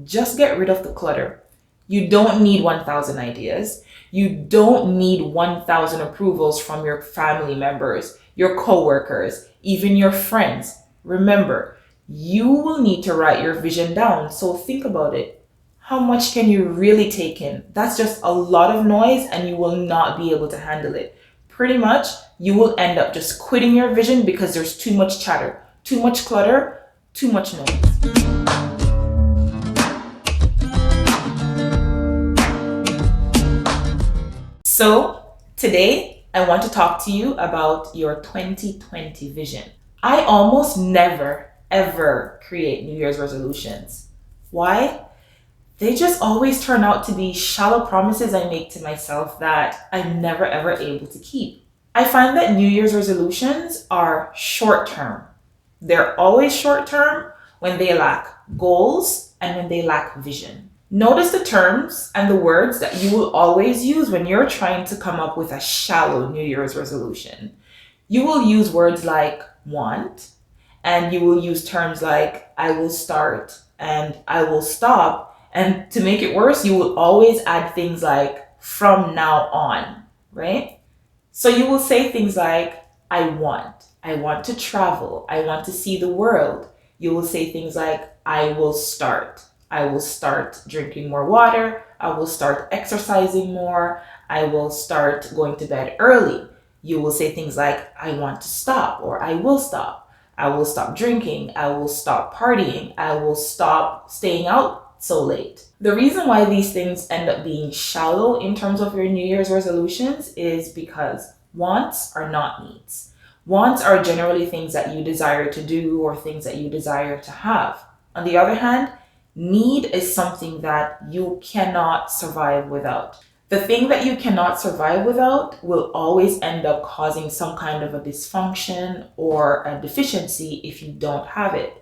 just get rid of the clutter. You don't need 1,000 ideas. You don't need 1,000 approvals from your family members, your coworkers, even your friends. Remember, you will need to write your vision down. So think about it. How much can you really take in? That's just a lot of noise and you will not be able to handle it. Pretty much, you will end up just quitting your vision because there's too much chatter, too much clutter, too much noise. So today, I want to talk to you about your 2020 vision. I almost never, ever create New Year's resolutions. Why? They just always turn out to be shallow promises I make to myself that I'm never, ever able to keep. I find that New Year's resolutions are short term. They're always short term when they lack goals and when they lack vision. Notice the terms and the words that you will always use when you're trying to come up with a shallow New Year's resolution. You will use words like want, and you will use terms like I will start and I will stop. And to make it worse, you will always add things like from now on, right? So you will say things like I want to travel, I want to see the world. You will say things like I will start drinking more water, I will start exercising more, I will start going to bed early. You will say things like I want to stop or I will stop drinking, I will stop partying, I will stop staying out so late. The reason why these things end up being shallow in terms of your New Year's resolutions is because wants are not needs. Wants are generally things that you desire to do or things that you desire to have. On the other hand, need is something that you cannot survive without. The thing that you cannot survive without will always end up causing some kind of a dysfunction or a deficiency if you don't have it.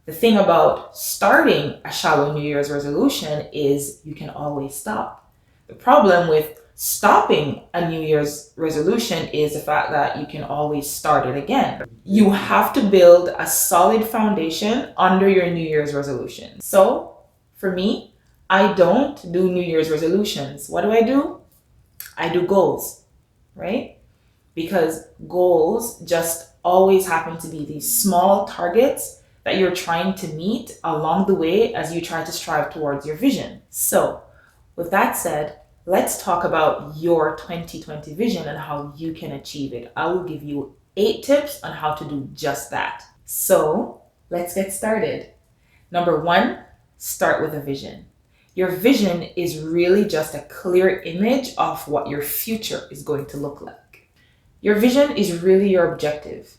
The thing about starting a shallow New Year's resolution is you can always stop. The problem with stopping a New Year's resolution is the fact that you can always start it again. You have to build a solid foundation under your New Year's resolution. So for me, I don't do New Year's resolutions. What do? I do goals, right? Because goals just always happen to be these small targets that you're trying to meet along the way as you try to strive towards your vision. So with that said, let's talk about your 2020 vision and how you can achieve it. I will give you 8 tips on how to do just that. So let's get started. Number 1, start with a vision. Your vision is really just a clear image of what your future is going to look like. Your vision is really your objective.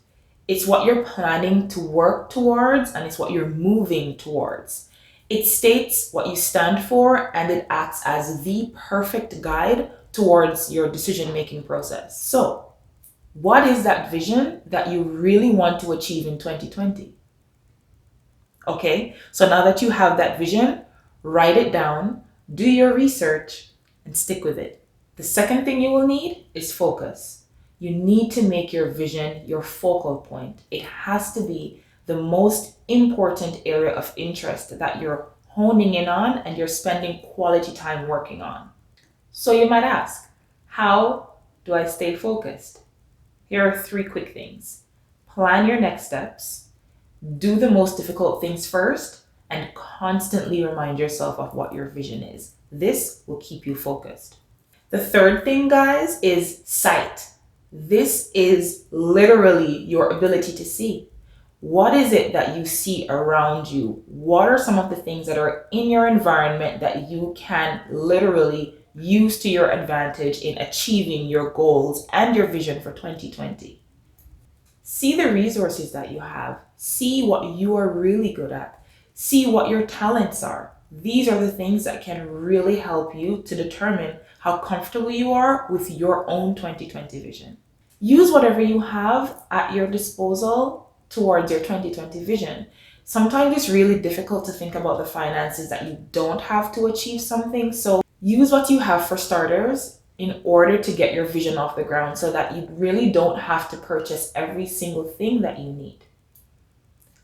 It's what you're planning to work towards and it's what you're moving towards. It states what you stand for and it acts as the perfect guide towards your decision-making process. So, what is that vision that you really want to achieve in 2020? Okay, so now that you have that vision, write it down, do your research, and stick with it. The second thing you will need is focus. You need to make your vision your focal point. It has to be the most important area of interest that you're honing in on and you're spending quality time working on. So you might ask, how do I stay focused? Here are 3 quick things. Plan your next steps, do the most difficult things first, and constantly remind yourself of what your vision is. This will keep you focused. The third thing, guys, is sight. This is literally your ability to see. What is it that you see around you? What are some of the things that are in your environment that you can literally use to your advantage in achieving your goals and your vision for 2020? See the resources that you have. See what you are really good at. See what your talents are. These are the things that can really help you to determine how comfortable you are with your own 2020 vision. Use whatever you have at your disposal towards your 2020 vision. Sometimes it's really difficult to think about the finances that you don't have to achieve something. So use what you have for starters in order to get your vision off the ground so that you really don't have to purchase every single thing that you need.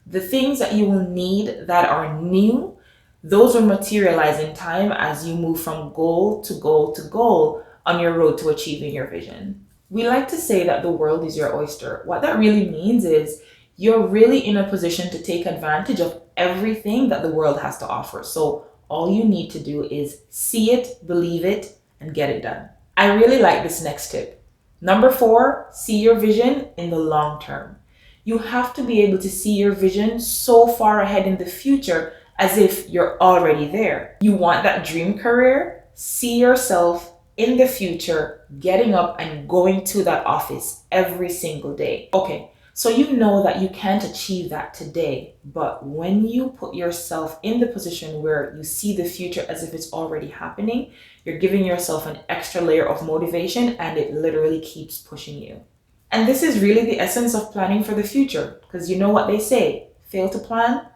The things that you will need that are new, Those will materialize in time as you move from goal to goal to goal on your road to achieving your vision. We like to say that the world is your oyster. What that really means is you're really in a position to take advantage of everything that the world has to offer. So all you need to do is see it, believe it, and get it done. I really like this next tip. Number 4, see your vision in the long term. You have to be able to see your vision so far ahead in the future as if you're already there. You want that dream career? See yourself in the future getting up and going to that office every single day. Okay, so you know that you can't achieve that today, but when you put yourself in the position where you see the future as if it's already happening, you're giving yourself an extra layer of motivation, and it literally keeps pushing you. And this is really the essence of planning for the future, because you know what they say, fail to plan,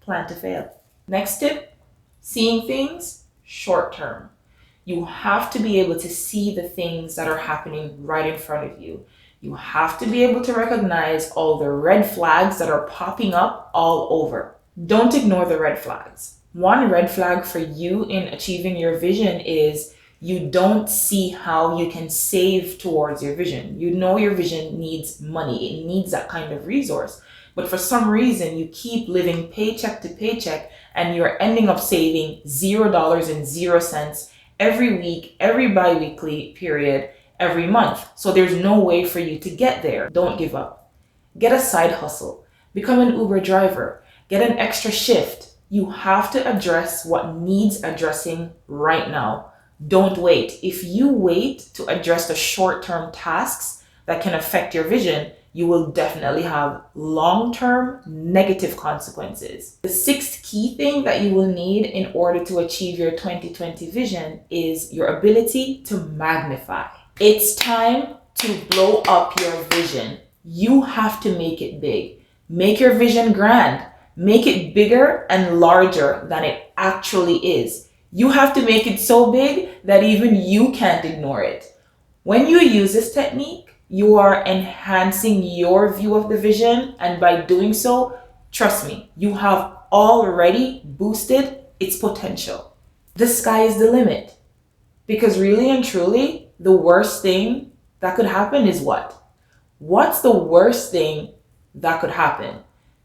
plan to fail. Next tip, seeing things short term. You have to be able to see the things that are happening right in front of you. You have to be able to recognize all the red flags that are popping up all over. Don't ignore the red flags. One red flag for you in achieving your vision is you don't see how you can save towards your vision. You know your vision needs money. It needs that kind of resource. But for some reason, you keep living paycheck to paycheck and you're ending up saving $0 and 0 cents every week, every bi-weekly period, every month. So there's no way for you to get there. Don't give up. Get a side hustle. Become an Uber driver. Get an extra shift. You have to address what needs addressing right now. Don't wait. If you wait to address the short-term tasks that can affect your vision, you will definitely have long-term negative consequences. The 6th key thing that you will need in order to achieve your 2020 vision is your ability to magnify. It's time to blow up your vision. You have to make it big. Make your vision grand. Make it bigger and larger than it actually is. You have to make it so big that even you can't ignore it. When you use this technique, you are enhancing your view of the vision, and by doing so, trust me, you have already boosted its potential. The sky is the limit. Because really and truly, the worst thing that could happen is what? What's the worst thing that could happen?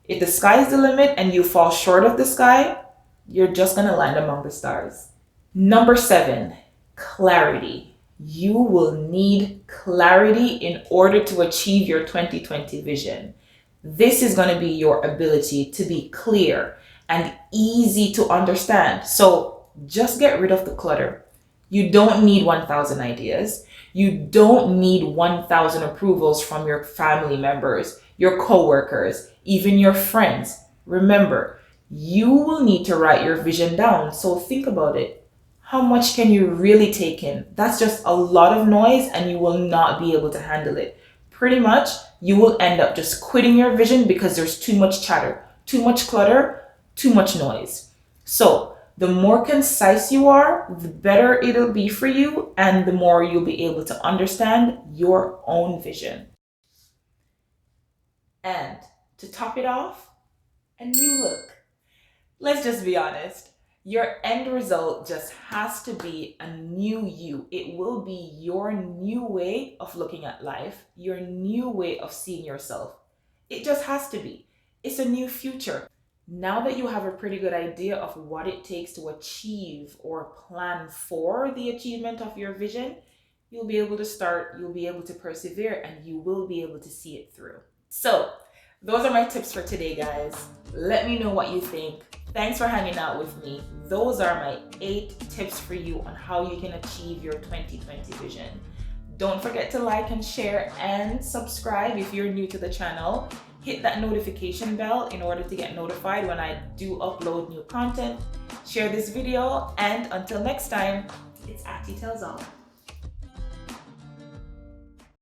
If the sky is the limit and you fall short of the sky, you're just gonna land among the stars. Number 7, clarity. You will need clarity in order to achieve your 2020 vision. This is going to be your ability to be clear and easy to understand. So just get rid of the clutter. You don't need 1,000 ideas. You don't need 1,000 approvals from your family members, your coworkers, even your friends. Remember, you will need to write your vision down. So think about it. How much can you really take in? That's just a lot of noise and you will not be able to handle it. Pretty much, you will end up just quitting your vision because there's too much chatter, too much clutter, too much noise. So the more concise you are, the better it'll be for you and the more you'll be able to understand your own vision. And to top it off, a new look. Let's just be honest. Your end result just has to be a new you. It will be your new way of looking at life, your new way of seeing yourself. It just has to be. It's a new future. Now that you have a pretty good idea of what it takes to achieve or plan for the achievement of your vision, you'll be able to start, you'll be able to persevere, and you will be able to see it through. So, those are my tips for today, guys. Let me know what you think. Thanks for hanging out with me. Those are my 8 tips for you on how you can achieve your 2020 vision. Don't forget to like and share and subscribe if you're new to the channel. Hit that notification bell in order to get notified when I do upload new content. Share this video, and until next time, it's Ati Tells All.